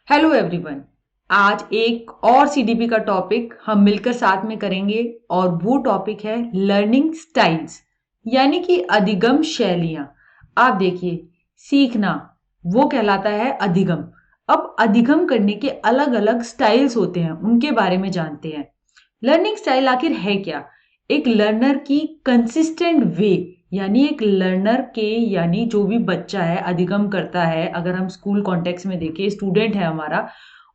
Hello everyone. आज एक और सीडीपी का टॉपिक हम मिलकर साथ में करेंगे और वो टॉपिक है लर्निंग स्टाइल्स यानी कि अधिगम शैलियां। आप देखिए, सीखना वो कहलाता है अधिगम। अब अधिगम करने के अलग अलग स्टाइल्स होते हैं, उनके बारे में जानते हैं। लर्निंग स्टाइल आखिर है क्या? एक लर्नर की कंसिस्टेंट वे, यानी एक लर्नर के यानी जो भी बच्चा है अधिगम करता है, अगर हम स्कूल कॉन्टेक्स्ट में देखें, स्टूडेंट है हमारा,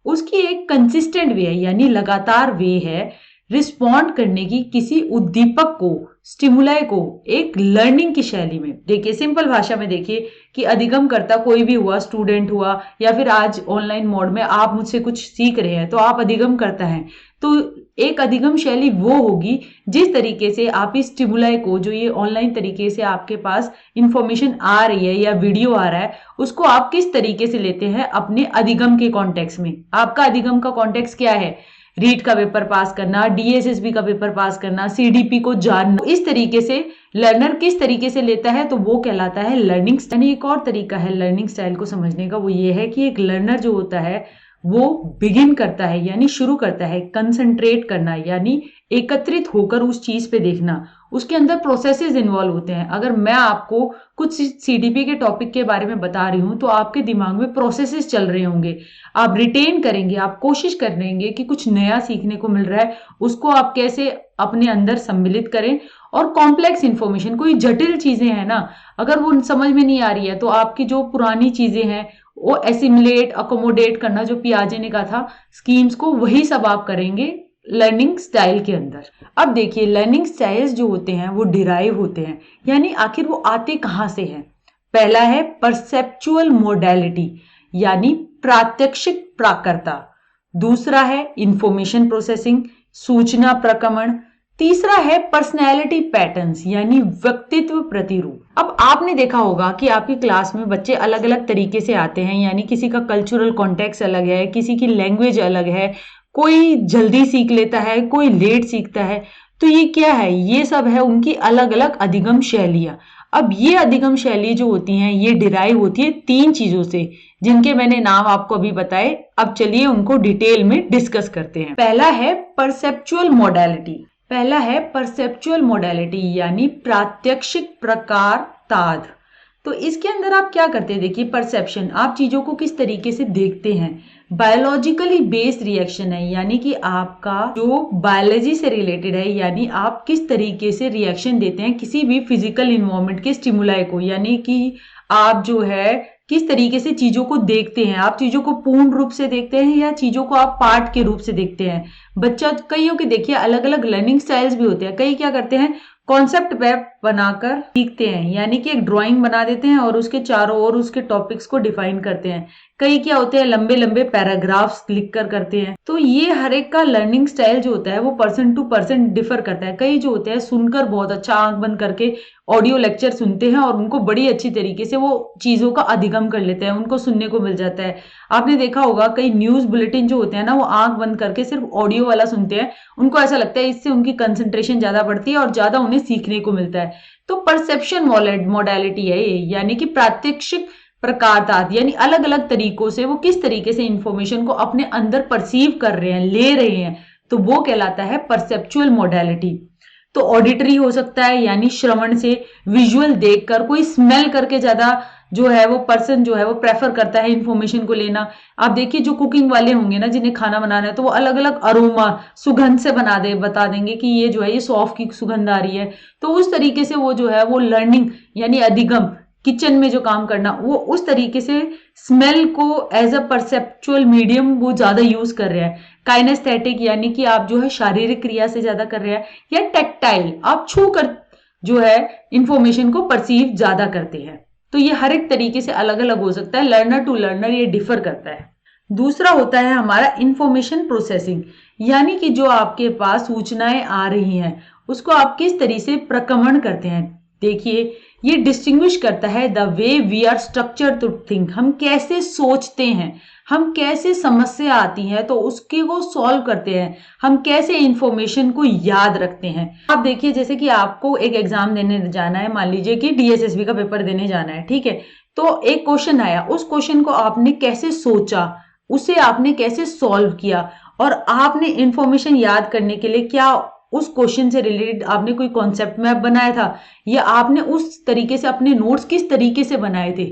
उसकी एक कंसिस्टेंट वे है यानी लगातार वे है रिस्पॉन्ड करने की किसी उद्दीपक को, स्टिमुलाई को, एक लर्निंग की शैली में। देखिए, सिंपल भाषा में देखिए कि अधिगम करता कोई भी हुआ, स्टूडेंट हुआ या फिर आज ऑनलाइन मोड में आप मुझसे कुछ सीख रहे हैं तो आप अधिगम करता है। तो एक अधिगम शैली वो होगी जिस तरीके से आप इस स्टिमुलाई को, जो ये ऑनलाइन तरीके से आपके पास इंफॉर्मेशन आ रही है या वीडियो आ रहा है, उसको आप किस तरीके से लेते हैं अपने अधिगम के कॉन्टेक्स्ट में। आपका अधिगम का कॉन्टेक्स्ट क्या है? रीट का पेपर पास करना, डीएसएसबी का पेपर पास करना, सीडीपी को जानना। इस तरीके से लर्नर किस तरीके से लेता है तो वो कहलाता है लर्निंग स्टाइल। एक और तरीका है लर्निंग स्टाइल को समझने का, वो ये है कि एक लर्नर जो होता है वो बिगिन करता है यानी शुरू करता है कंसंट्रेट करना, यानी एकत्रित होकर उस चीज पे देखना। उसके अंदर प्रोसेसेस इन्वॉल्व होते हैं। अगर मैं आपको कुछ सीडीपी के टॉपिक के बारे में बता रही हूं तो आपके दिमाग में प्रोसेसेस चल रहे होंगे, आप रिटेन करेंगे, आप कोशिश करेंगे कि कुछ नया सीखने को मिल रहा है उसको आप कैसे अपने अंदर सम्मिलित करें। और कॉम्प्लेक्स इंफॉर्मेशन, कोई जटिल चीजें हैं ना, अगर वो समझ में नहीं आ रही है तो आपकी जो पुरानी चीजें हैं वो एसिमुलेट, अकोमोडेट करना, जो पियाजे ने कहा था स्कीम्स को, वही सब आप करेंगे लर्निंग स्टाइल के अंदर। अब देखिए, लर्निंग स्टाइल्स जो होते हैं वो डिराइव होते हैं, यानी आखिर वो आते कहां से हैं। पहला है परसेप्चुअल मोडेलिटी यानी प्रात्यक्षिक प्राकरता। दूसरा है इंफॉर्मेशन प्रोसेसिंग, सूचना प्रक्रमण। तीसरा है पर्सनैलिटी पैटर्न्स यानी व्यक्तित्व प्रतिरूप। अब आपने देखा होगा कि आपकी क्लास में बच्चे अलग अलग तरीके से आते हैं, यानी किसी का कल्चरल कॉन्टेक्स्ट अलग है, किसी की लैंग्वेज अलग है, कोई जल्दी सीख लेता है, कोई लेट सीखता है। तो ये क्या है? ये सब है उनकी अलग अलग अधिगम शैलियां। अब ये अधिगम शैली जो होती हैं ये डिराइव होती है तीन चीजों से, जिनके मैंने नाम आपको अभी बताए। अब चलिए उनको डिटेल में डिस्कस करते हैं। पहला है परसेप्चुअल मोडेलिटी। पहला है परसेप्चुअल मोडेलिटी यानी प्रात्यक्षिक प्रकारताद। तो इसके अंदर आप क्या करते हैं? देखिए, परसेप्शन, आप चीजों को किस तरीके से देखते हैं। बायोलॉजिकली बेस्ड रिएक्शन है, यानी कि आपका जो बायोलॉजी से रिलेटेड है, यानी आप किस तरीके से रिएक्शन देते हैं किसी भी फिजिकल इन्वायरमेंट के स्टिमुलाई को, यानी कि आप जो है किस तरीके से चीजों को देखते हैं। आप चीजों को पूर्ण रूप से देखते हैं या चीजों को आप पार्ट के रूप से देखते हैं। बच्चा, कईयों के देखिए अलग अलग लर्निंग स्टाइल्स भी होते हैं। कई क्या करते हैं, कॉन्सेप्ट मैप बनाकर सीखते हैं, यानी कि एक ड्राइंग बना देते हैं और उसके चारों ओर उसके टॉपिक्स को डिफाइन करते हैं। कई क्या होते हैं, लंबे लंबे पैराग्राफ्स लिख कर करते हैं। तो ये हर एक का लर्निंग स्टाइल जो होता है वो पर्सन टू पर्सन डिफर करता है। कई जो होते हैं सुनकर बहुत अच्छा, आंख बंद करके ऑडियो लेक्चर सुनते हैं और उनको बड़ी अच्छी तरीके से वो चीजों का अधिगम कर लेते हैं, उनको सुनने को मिल जाता है। आपने देखा होगा कई न्यूज बुलेटिन जो होते हैं ना, वो आंख बंद करके सिर्फ ऑडियो वाला सुनते हैं, उनको ऐसा लगता है इससे उनकी कंसंट्रेशन ज्यादा बढ़ती है और ज्यादा उन्हें सीखने को मिलता है। तो परसेप्शन मोडेलिटी है ये, यानी कि प्रात्यक्षिक प्रकारताद, यानी अलग अलग तरीकों से वो किस तरीके से इंफॉर्मेशन को अपने अंदर परसीव कर रहे हैं, ले रहे हैं, तो वो कहलाता है परसेप्चुअल मोडेलिटी। तो ऑडिटरी हो सकता है, यानी श्रवण से, विजुअल देखकर, कोई स्मेल करके ज्यादा जो है वो पर्सन जो है वो प्रेफर करता है इंफॉर्मेशन को लेना। आप देखिए जो कुकिंग वाले होंगे ना, जिन्हें खाना बनाना है, तो वो अलग अलग अरोमा, सुगंध से बता देंगे कि ये जो है ये सौंफ की सुगंध आ रही है। तो उस तरीके से वो जो है वो लर्निंग यानी अधिगम, किचन में जो काम करना, वो उस तरीके से स्मेल को एज अ परसेप्चुअल मीडियम वो ज्यादा यूज कर रहे हैं। काइनेस्थेटिक यानी कि आप जो है शारीरिक क्रिया से ज्यादा कर रहे हैं, या टेक्टाइल, आप छू कर जो है इंफॉर्मेशन को परसीव ज्यादा करते हैं। तो ये हर एक तरीके से अलग अलग हो सकता है, लर्नर टू लर्नर ये डिफर करता है। दूसरा होता है हमारा इंफॉर्मेशन प्रोसेसिंग, यानी कि जो आपके पास सूचनाएं आ रही हैं उसको आप किस तरीके से प्रक्रमण करते हैं। देखिए, ये डिस्टिंग्विश करता है the way we are structure to think, हम कैसे सोचते हैं, हम कैसे समस्या आती है तो उसके को सॉल्व करते हैं, हम कैसे इंफॉर्मेशन को याद रखते हैं। आप देखिए, जैसे कि आपको एक एग्जाम देने जाना है, मान लीजिए कि डीएसएसबी का पेपर देने जाना है, ठीक है। तो एक क्वेश्चन आया, उस क्वेश्चन को आपने कैसे सोचा, उसे आपने कैसे सॉल्व किया, और आपने इंफॉर्मेशन याद करने के लिए क्या उस क्वेश्चन से रिलेटेड आपने कोई कॉन्सेप्ट मैप बनाया था, या आपने उस तरीके से अपने नोट्स किस तरीके से बनाए थे।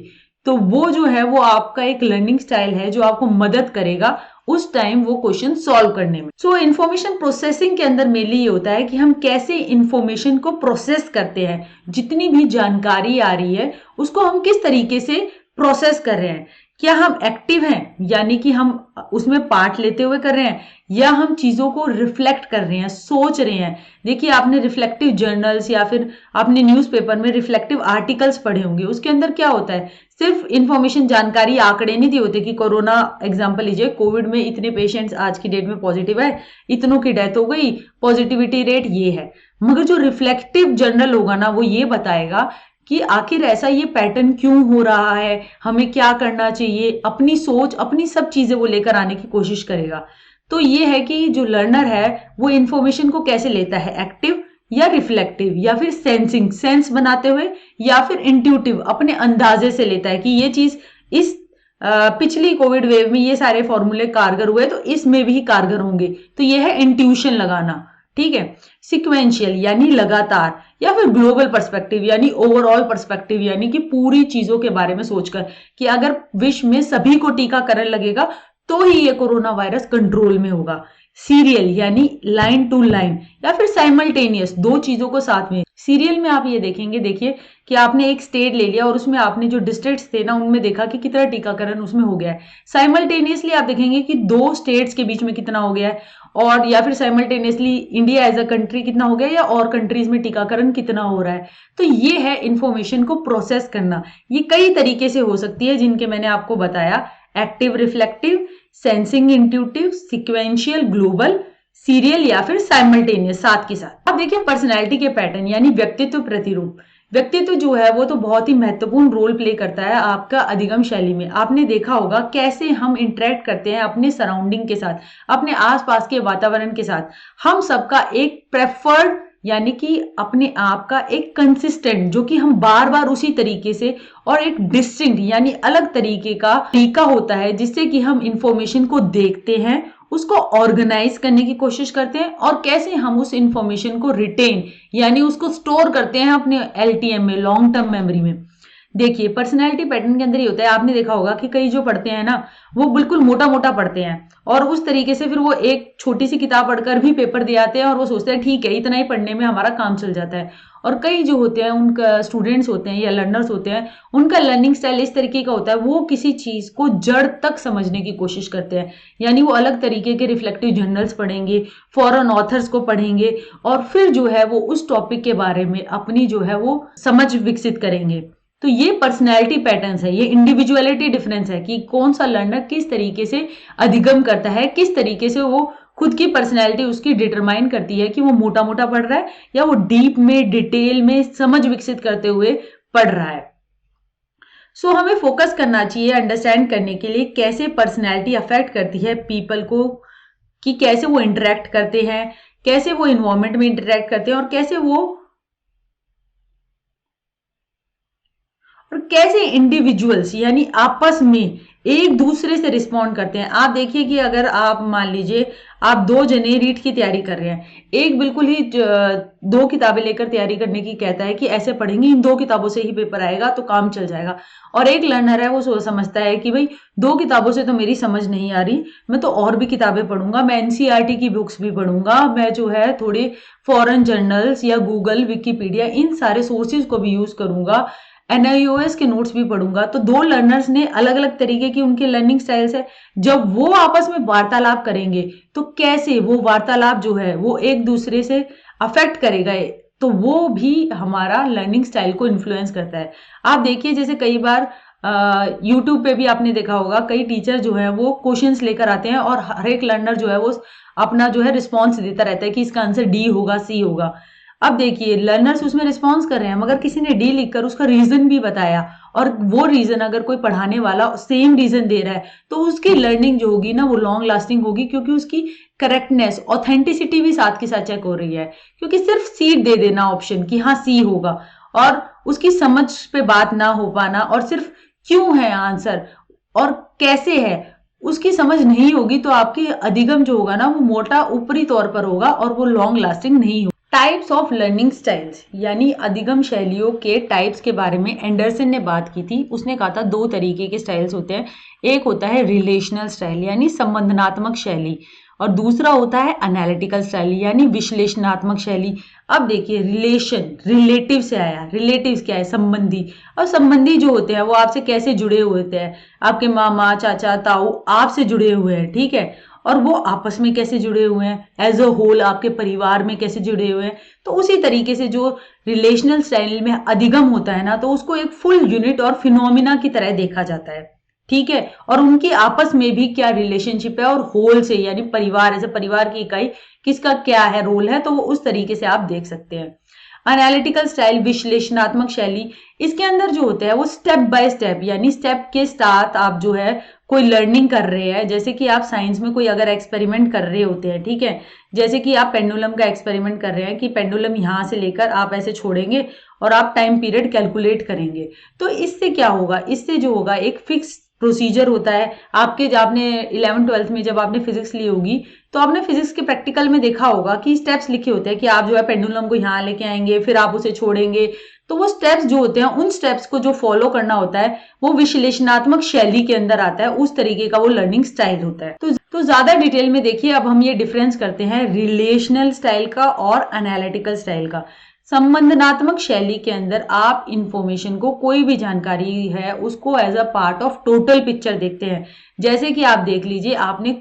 तो वो जो है वो आपका एक लर्निंग स्टाइल है जो आपको मदद करेगा उस टाइम वो क्वेश्चन सॉल्व करने में। सो इंफॉर्मेशन प्रोसेसिंग के अंदर मेनली ये होता है कि हम कैसे इंफॉर्मेशन को प्रोसेस करते हैं, जितनी भी जानकारी आ रही है उसको हम किस तरीके से प्रोसेस कर रहे हैं। क्या हम एक्टिव हैं, यानी कि हम उसमें पार्ट लेते हुए कर रहे हैं, या हम चीजों को रिफ्लेक्ट कर रहे हैं, सोच रहे हैं। देखिए, आपने रिफ्लेक्टिव जर्नल्स या फिर आपने न्यूज़पेपर में रिफ्लेक्टिव आर्टिकल्स पढ़े होंगे, उसके अंदर क्या होता है, सिर्फ इंफॉर्मेशन, जानकारी, आंकड़े नहीं दिए होते कि कोरोना एग्जांपल लीजिए, कोविड में इतने पेशेंट्स आज की डेट में पॉजिटिव है, इतनों की डेथ हो गई, पॉजिटिविटी रेट ये है। मगर जो रिफ्लेक्टिव जर्नल होगा ना, वो ये बताएगा कि आखिर ऐसा ये पैटर्न क्यों हो रहा है, हमें क्या करना चाहिए, अपनी सोच, अपनी सब चीजें वो लेकर आने की कोशिश करेगा। तो ये है कि जो लर्नर है वो इंफॉर्मेशन को कैसे लेता है, एक्टिव या रिफ्लेक्टिव, या फिर सेंसिंग, सेंस बनाते हुए, या फिर इंट्यूटिव, अपने अंदाजे से लेता है कि ये चीज इस पिछली कोविड वेव में ये सारे फॉर्मूले कारगर हुए तो इसमें भी कारगर होंगे। तो ये है इंट्यूशन लगाना, ठीक है। सिक्वेंशियल यानी लगातार, या फिर ग्लोबल पर्सपेक्टिव यानी ओवरऑल पर्सपेक्टिव, यानी कि पूरी चीजों के बारे में सोचकर कि अगर विश्व में सभी को टीकाकरण लगेगा तो ही ये कोरोना वायरस कंट्रोल में होगा। सीरियल यानी लाइन टू लाइन, या फिर साइमल्टेनियस, दो चीजों को साथ में। सीरियल में आप ये देखेंगे, देखिए कि आपने एक स्टेट ले लिया और उसमें आपने जो डिस्ट्रिक्ट्स थे ना उनमें देखा कि कितना टीकाकरण उसमें हो गया है। साइमल्टेनियसली आप देखेंगे कि दो स्टेट्स के बीच में कितना हो गया है, और या फिर simultaneously India as a country कितना हो गया, या और कंट्रीज में टीकाकरण कितना हो रहा है। तो ये है इंफॉर्मेशन को प्रोसेस करना। ये कई तरीके से हो सकती है जिनके मैंने आपको बताया, active reflective, sensing intuitive, sequential global, serial, या फिर साइमल्टेनियस साथ के साथ। अब देखिए पर्सनैलिटी के पैटर्न यानी व्यक्तित्व प्रतिरूप। व्यक्तित्व जो है वो तो बहुत ही महत्वपूर्ण रोल प्ले करता है आपका अधिगम शैली में। आपने देखा होगा कैसे हम इंटरेक्ट करते हैं अपने सराउंडिंग के साथ, अपने आसपास के वातावरण के साथ। हम सबका एक प्रेफर्ड यानी कि अपने आप का एक कंसिस्टेंट, जो कि हम बार बार उसी तरीके से, और एक डिस्टिंक्ट यानी अलग तरीके का तरीका होता है जिससे कि हम इंफॉर्मेशन को देखते हैं, उसको ऑर्गेनाइज करने की कोशिश करते हैं, और कैसे हम उस इंफॉर्मेशन को रिटेन यानी उसको स्टोर करते हैं अपने एलटीएम में, लॉन्ग टर्म मेमोरी में। देखिए पर्सनैलिटी पैटर्न के अंदर ही होता है, आपने देखा होगा कि कई जो पढ़ते हैं ना वो बिल्कुल मोटा मोटा पढ़ते हैं, और उस तरीके से फिर वो एक छोटी सी किताब पढ़कर भी पेपर दे आते हैं, और वो सोचते हैं ठीक है इतना ही पढ़ने में हमारा काम चल जाता है। और कई जो होते हैं उनका स्टूडेंट्स होते हैं या लर्नर्स होते हैं, उनका लर्निंग स्टाइल इस तरीके का होता है, वो किसी चीज को जड़ तक समझने की कोशिश करते हैं। यानी वो अलग तरीके के रिफ्लेक्टिव जर्नल्स पढ़ेंगे, फॉरेन ऑथर्स को पढ़ेंगे, और फिर जो है वो उस टॉपिक के बारे में अपनी जो है वो समझ विकसित करेंगे। तो ये पर्सनैलिटी पैटर्न्स है, ये इंडिविजुअलिटी डिफरेंस है कि कौन सा लर्नर किस तरीके से अधिगम करता है, किस तरीके से वो खुद की पर्सनैलिटी उसकी डिटरमाइन करती है कि वो मोटा मोटा पढ़ रहा है या वो डीप में, डिटेल में समझ विकसित करते हुए पढ़ रहा है। सो हमें फोकस करना चाहिए अंडरस्टैंड करने के लिए कैसे पर्सनैलिटी अफेक्ट करती है पीपल को, कि कैसे वो इंटरेक्ट करते हैं, कैसे वो इन्वायरमेंट में इंटरेक्ट करते हैं, और कैसे इंडिविजुअल्स यानी आपस में एक दूसरे से रिस्पॉन्ड करते हैं। आप देखिए कि अगर आप मान लीजिए आप दो जने रीट की तैयारी कर रहे हैं, एक बिल्कुल ही दो किताबें लेकर तैयारी करने की कहता है कि ऐसे पढ़ेंगे, इन दो किताबों से ही पेपर आएगा तो काम चल जाएगा, और एक लर्नर है वो समझता है कि भाई दो किताबों से तो मेरी समझ नहीं आ रही, मैं तो और भी किताबें पढ़ूंगा, मैं एनसीईआरटी की बुक्स भी पढ़ूंगा, मैं जो है थोड़े फॉरेन जर्नल्स या गूगल, विकिपीडिया, इन सारे सोर्सेज को भी यूज करूंगा, एनआईओएस के नोट्स भी पढ़ूंगा। तो दो लर्नर्स ने अलग अलग तरीके की उनके लर्निंग स्टाइल्स है। जब वो आपस में वार्तालाप करेंगे तो कैसे वो वार्तालाप जो है वो एक दूसरे से अफेक्ट करेगा, तो वो भी हमारा लर्निंग स्टाइल को इन्फ्लुएंस करता है। आप देखिए जैसे कई बार यूट्यूब पे भी आपने देखा होगा कई टीचर जो है वो क्वेश्चंस लेकर आते हैं, और हर एक लर्नर जो है वो अपना जो है रिस्पॉन्स देता रहता है कि इसका आंसर डी होगा, सी होगा। अब देखिए लर्नर्स उसमें रिस्पॉन्स कर रहे हैं, मगर किसी ने डी लिखकर उसका रीजन भी बताया, और वो रीजन अगर कोई पढ़ाने वाला सेम रीजन दे रहा है तो उसकी लर्निंग जो होगी ना वो लॉन्ग लास्टिंग होगी, क्योंकि उसकी करेक्टनेस, ऑथेंटिसिटी भी साथ के साथ चेक हो रही है। क्योंकि सिर्फ सी दे देना ऑप्शन कि हाँ सी होगा, और उसकी समझ पे बात ना हो पाना, और सिर्फ क्यों है आंसर और कैसे है, उसकी समझ नहीं होगी तो आपकी अधिगम जो होगा ना वो मोटा ऊपरी तौर पर होगा और वो लॉन्ग लास्टिंग नहीं होगा। टाइप्स ऑफ लर्निंग स्टाइल्स यानी अधिगम शैलियों के टाइप्स के बारे में एंडरसन ने बात की थी। उसने कहा था दो तरीके के स्टाइल्स होते हैं, एक होता है रिलेशनल स्टाइल यानी संबंधनात्मक शैली और दूसरा होता है एनालिटिकल स्टाइल यानी विश्लेषणात्मक शैली। अब देखिए रिलेशन रिलेटिव से आया, रिलेटिव क्या है, संबंधी। और संबंधी जो होते हैं वो आपसे कैसे जुड़े हुए होते हैं, आपके मामा चाचा ताऊ आपसे जुड़े हुए हैं, ठीक है, और वो आपस में कैसे जुड़े हुए हैं, एज अ होल आपके परिवार में कैसे जुड़े हुए हैं। तो उसी तरीके से जो रिलेशनल स्टाइल में अधिगम होता है ना, तो उसको एक फुल यूनिट और फिनोमिना की तरह देखा जाता है, ठीक है, और उनकी आपस में भी क्या रिलेशनशिप है और होल से यानी परिवार, ऐसे परिवार की इकाई किसका क्या है रोल है, तो वो उस तरीके से आप देख सकते हैं। एनालिटिकल स्टाइल विश्लेषणात्मक शैली, इसके अंदर जो होता है वो स्टेप बाय स्टेप यानी स्टेप के साथ आप जो है कोई लर्निंग कर रहे हैं। जैसे कि आप साइंस में कोई अगर एक्सपेरिमेंट कर रहे होते हैं, ठीक है, जैसे कि आप पेंडुलम का एक्सपेरिमेंट कर रहे हैं कि पेंडुलम यहां से लेकर आप ऐसे छोड़ेंगे और आप टाइम पीरियड कैलकुलेट करेंगे। तो इससे क्या होगा, इससे जो होगा एक फिक्स प्रोसीजर होता है। आपके जब आपने 11th-12th में जब आपने फिजिक्स ली होगी तो आपने फिजिक्स के प्रैक्टिकल में देखा होगा कि स्टेप्स लिखे होते हैं कि आप जो है पेंडुलम को यहाँ लेके आएंगे, फिर आप उसे छोड़ेंगे। तो वो स्टेप्स जो होते हैं उन स्टेप्स को जो फॉलो करना होता है वो विश्लेषणात्मक शैली के अंदर आता है, उस तरीके का वो लर्निंग स्टाइल होता है। तो ज्यादा डिटेल में देखिए अब हम ये डिफरेंस करते हैं रिलेशनल स्टाइल का और एनालिटिकल स्टाइल का। संबंधनात्मक शैली के अंदर आप इंफॉर्मेशन को, कोई भी जानकारी है उसको as a part of total picture देखते हैं। जैसे कि आप देख लीजिए, आपने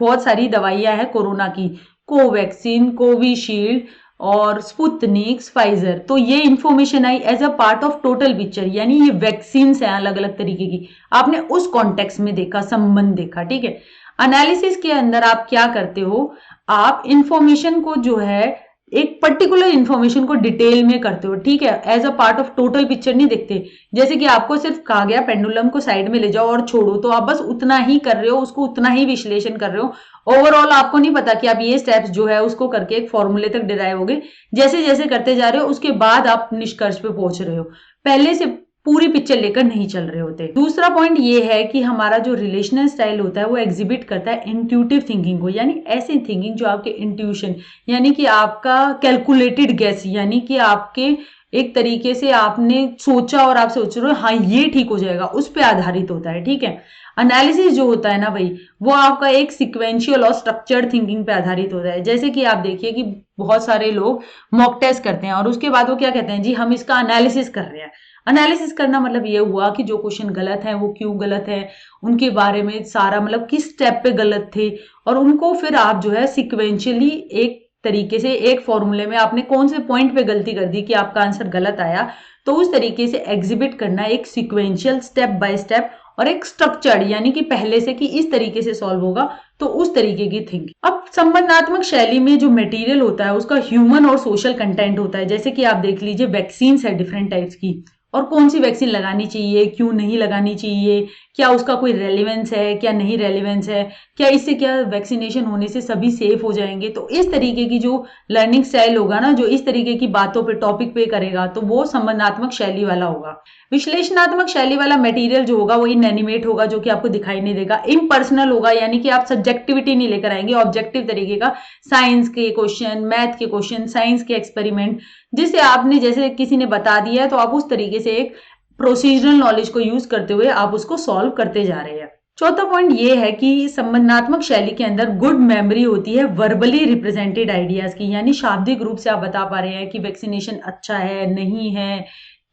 बहुत सारी दवाइयां हैं कोरोना की, कोवैक्सीन, कोविशील्ड और स्पुतनिक, फाइजर, तो ये इंफॉर्मेशन आई as a part of total picture यानी ये वैक्सीन है अलग अलग तरीके की, आपने उस कॉन्टेक्स्ट में देखा, संबंध देखा, ठीक है। एनालिसिस के अंदर आप क्या करते हो, आप इंफॉर्मेशन को जो है एक पर्टिकुलर इंफॉर्मेशन को डिटेल में करते हो, ठीक है, as a part of total picture नहीं देखते। जैसे कि आपको सिर्फ कहा गया पेंडुलम को साइड में ले जाओ और छोड़ो, तो आप बस उतना ही कर रहे हो, उसको उतना ही विश्लेषण कर रहे हो। ओवरऑल आपको नहीं पता कि आप ये स्टेप्स जो है उसको करके एक फॉर्मूले तक डिराइव होगे। जैसे जैसे करते जा रहे हो उसके बाद आप निष्कर्ष पे पहुंच रहे हो, पहले से पूरी पिक्चर लेकर नहीं चल रहे होते। दूसरा पॉइंट ये है कि हमारा जो रिलेशनल स्टाइल होता है वो एग्जिबिट करता है इंट्यूटिव थिंकिंग को, यानी ऐसी थिंकिंग जो आपके इंट्यूशन यानी कि आपका कैलकुलेटेड गेस, यानी कि आपके एक तरीके से आपने सोचा और आप सोच रहे हो हाँ ये ठीक हो जाएगा, उस पर आधारित होता है, ठीक है। एनालिसिस जो होता है ना भाई, वो आपका एक सिक्वेंशियल और स्ट्रक्चर्ड थिंकिंग पे आधारित होता है। जैसे कि आप देखिए कि बहुत सारे लोग मॉक टेस्ट करते हैं और उसके बाद वो क्या कहते हैं, जी हम इसका एनालिसिस कर रहे हैं। एनालिसिस करना मतलब ये हुआ कि जो क्वेश्चन गलत है वो क्यों गलत है, उनके बारे में सारा मतलब किस स्टेप पे गलत थे, और उनको फिर आप जो है सिक्वेंशियली एक तरीके से एक फॉर्मूले में आपने कौन से पॉइंट पे गलती कर दी कि आपका आंसर गलत आया, तो उस तरीके से एग्जिबिट करना एक सिक्वेंशियल स्टेप बाय स्टेप और एक स्ट्रक्चर्ड यानी कि पहले से कि इस तरीके से सॉल्व होगा, तो उस तरीके की थिंकिंग। अब संबंधात्मक शैली में जो मटेरियल होता है उसका ह्यूमन और सोशल कंटेंट होता है। जैसे कि आप देख लीजिए वैक्सीन है डिफरेंट टाइप्स की, और कौन सी वैक्सीन लगानी चाहिए, क्यों नहीं लगानी चाहिए, क्या उसका कोई रेलिवेंस है, क्या नहीं रेलिवेंस है, क्या इससे क्या वैक्सीनेशन होने से सभी सेफ हो जाएंगे। तो इस तरीके की जो लर्निंग स्टाइल होगा ना, जो इस तरीके की बातों पे टॉपिक पे करेगा, तो वो संबंधात्मक शैली वाला होगा। विश्लेषणात्मक शैली वाला मटेरियल जो होगा वो इनएनिमेट होगा, जो कि आपको दिखाई नहीं देगा, इम्पर्सनल होगा, यानी कि आप सब्जेक्टिविटी नहीं लेकर आएंगे, ऑब्जेक्टिव तरीके का साइंस के क्वेश्चन, मैथ के क्वेश्चन, साइंस के एक्सपेरिमेंट जिसे आपने जैसे किसी ने बता दिया है तो आप उस तरीके से एक प्रोसीजरल नॉलेज को यूज करते हुए आप उसको सॉल्व करते जा रहे हैं। चौथा पॉइंट ये है कि संबंधात्मक शैली के अंदर गुड मेमोरी होती है वर्बली रिप्रेजेंटेड आइडियाज की, यानी शाब्दिक रूप से आप बता पा रहे हैं कि वैक्सीनेशन अच्छा है नहीं है,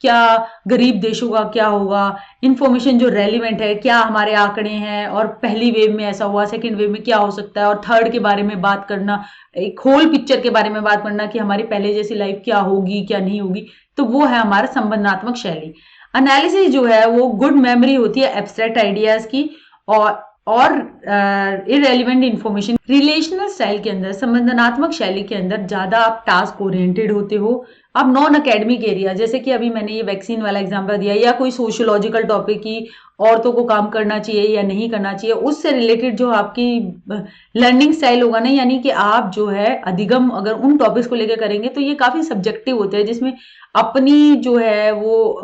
क्या गरीब देशों का क्या होगा, इंफॉर्मेशन जो रेलिवेंट है, क्या हमारे आंकड़े हैं, और पहली वेव में ऐसा हुआ, सेकंड वेव में क्या हो सकता है, और थर्ड के बारे में बात करना, एक होल पिक्चर के बारे में बात करना कि हमारी पहले जैसी लाइफ क्या होगी क्या नहीं होगी। तो वो है हमारा संबंधात्मक शैली। एनालिसिस जो है वो गुड मेमोरी होती है एब्स्ट्रैक्ट आइडियाज की और इरेलीवेंट इंफॉर्मेशन। रिलेशनल स्टाइल के अंदर, संबंधनात्मक शैली के अंदर ज्यादा आप टास्क ओरिएंटेड होते हो। आप नॉन अकेडमिक एरिया, जैसे कि अभी मैंने ये वैक्सीन वाला एग्जांपल दिया, या कोई सोशियोलॉजिकल टॉपिक की औरतों को काम करना चाहिए या नहीं करना चाहिए, उससे रिलेटेड जो आपकी लर्निंग स्टाइल होगा ना, यानी कि आप जो है अधिगम अगर उन टॉपिक्स को लेकर करेंगे तो ये काफी सब्जेक्टिव होते हैं, जिसमें अपनी जो है वो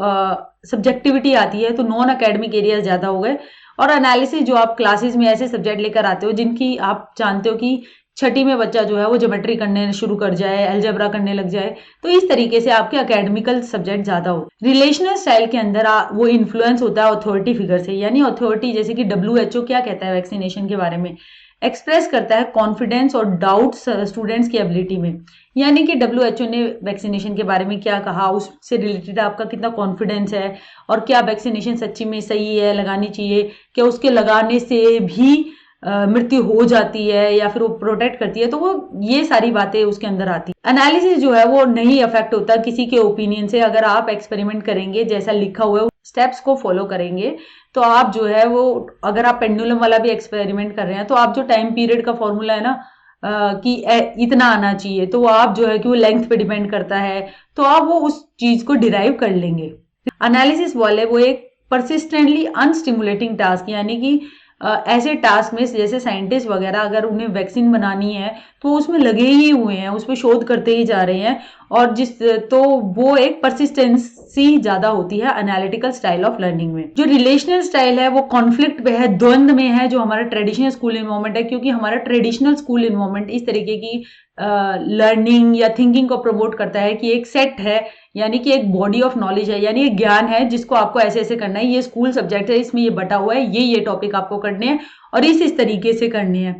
सब्जेक्टिविटी आती है, तो नॉन अकेडमिक एरिया ज्यादा हो गए। और एनालिसिस जो आप क्लासेस में ऐसे सब्जेक्ट लेकर आते हो जिनकी आप जानते हो कि छठी में बच्चा जो है वो ज्योमेट्री करने शुरू कर जाए, अलजेब्रा करने लग जाए, तो इस तरीके से आपके एकेडमिकल सब्जेक्ट ज्यादा हो। रिलेशनल स्टाइल के अंदर वो इन्फ्लुएंस होता है अथॉरिटी फिगर से, यानी अथॉरिटी जैसे कि WHO क्या कहता है वैक्सीनेशन के बारे में, एक्सप्रेस करता है कॉन्फिडेंस और डाउट स्टूडेंट्स की एबिलिटी में। यानी कि WHO ने वैक्सीनेशन के बारे में क्या कहा, उससे रिलेटेड आपका कितना कॉन्फिडेंस है, और क्या वैक्सीनेशन सच्ची में सही है, लगानी चाहिए, क्या उसके लगाने से भी मृत्यु हो जाती है या फिर वो प्रोटेक्ट करती है, तो वो ये सारी बातें उसके अंदर आती है। एनालिसिस जो है वो नहीं अफेक्ट होता किसी के ओपिनियन से। अगर आप एक्सपेरिमेंट करेंगे जैसा लिखा हुआ है, स्टेप्स को फॉलो करेंगे, तो आप जो है वो, अगर आप पेंडुलम वाला भी एक्सपेरिमेंट कर रहे हैं, तो आप जो टाइम पीरियड का फॉर्मूला है ना, कि इतना आना चाहिए, तो आप जो है कि वो लेंथ पे डिपेंड करता है, तो आप वो उस चीज को डिराइव कर लेंगे। एनालिसिस वाले वो एक परसिस्टेंटली अनस्टिमुलेटिंग टास्क, यानी कि ऐसे टास्क में जैसे साइंटिस्ट वगैरह अगर उन्हें वैक्सीन बनानी है तो उसमें लगे ही हुए हैं, उस पर शोध करते ही जा रहे हैं, और तो वो एक परसिस्टेंसी ज्यादा होती है एनालिटिकल स्टाइल ऑफ लर्निंग में। जो रिलेशनल स्टाइल है वो कॉन्फ्लिक्ट में है, द्वंद में है, जो हमारा ट्रेडिशनल स्कूल इन्वायरमेंट है, क्योंकि हमारा ट्रेडिशनल स्कूल इन्वायरमेंट इस तरीके की लर्निंग या थिंकिंग को प्रमोट करता है कि एक सेट है, यानी कि एक बॉडी ऑफ नॉलेज है, यानी एक ज्ञान है जिसको आपको ऐसे ऐसे करना है, ये स्कूल सब्जेक्ट है, इसमें ये बटा हुआ है, ये टॉपिक आपको करने हैं और इस तरीके से करने हैं।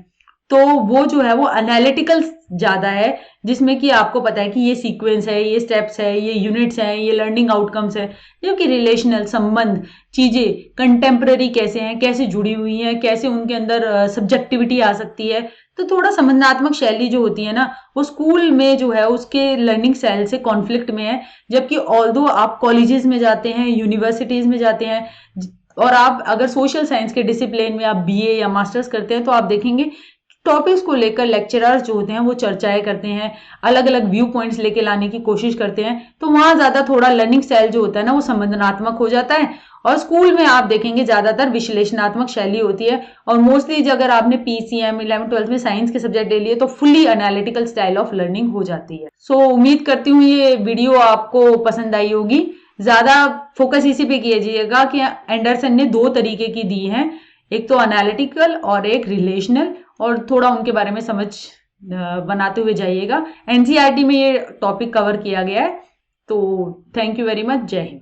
तो वो जो है वो एनालिटिकल ज्यादा है, जिसमें कि आपको पता है कि ये सीक्वेंस है, ये स्टेप्स है, ये यूनिट्स है, ये लर्निंग आउटकम्स है। जबकि रिलेशनल संबंध, चीजें कंटेम्पररी कैसे हैं, कैसे जुड़ी हुई हैं, कैसे उनके अंदर सब्जेक्टिविटी आ सकती है, तो थोड़ा संबंधात्मक शैली जो होती है ना, वो स्कूल में जो है उसके लर्निंग स्टाइल से कॉन्फ्लिक्ट में है। जबकि ऑल्दो आप कॉलेजेस में जाते हैं, यूनिवर्सिटीज में जाते हैं, और आप अगर सोशल साइंस के डिसिप्लिन में आप BA या मास्टर्स करते हैं, तो आप देखेंगे टॉपिक्स को लेकर लेक्चरर्स जो होते हैं वो चर्चाएं करते हैं, अलग अलग व्यू पॉइंट्स लेके लाने की कोशिश करते हैं, तो वहां ज्यादा थोड़ा लर्निंग स्टाइल जो होता है ना वो संबंधनात्मक हो जाता है। और स्कूल में आप देखेंगे ज्यादातर विश्लेषणात्मक शैली होती है, और मोस्टली अगर आपने PCM 11th-12th में साइंस के सब्जेक्ट ले लिए तो fully analytical style of learning हो जाती है। सो उम्मीद करती हूँ ये वीडियो आपको पसंद आई होगी। ज्यादा फोकस इसी पे कीजिएगा कि एंडरसन ने 2 तरीके की दी हैं, एक तो एनालिटिकल और एक रिलेशनल, और थोड़ा उनके बारे में समझ बनाते हुए जाइएगा। NCERT में ये टॉपिक कवर किया गया है। तो थैंक यू वेरी मच। जय हिंद।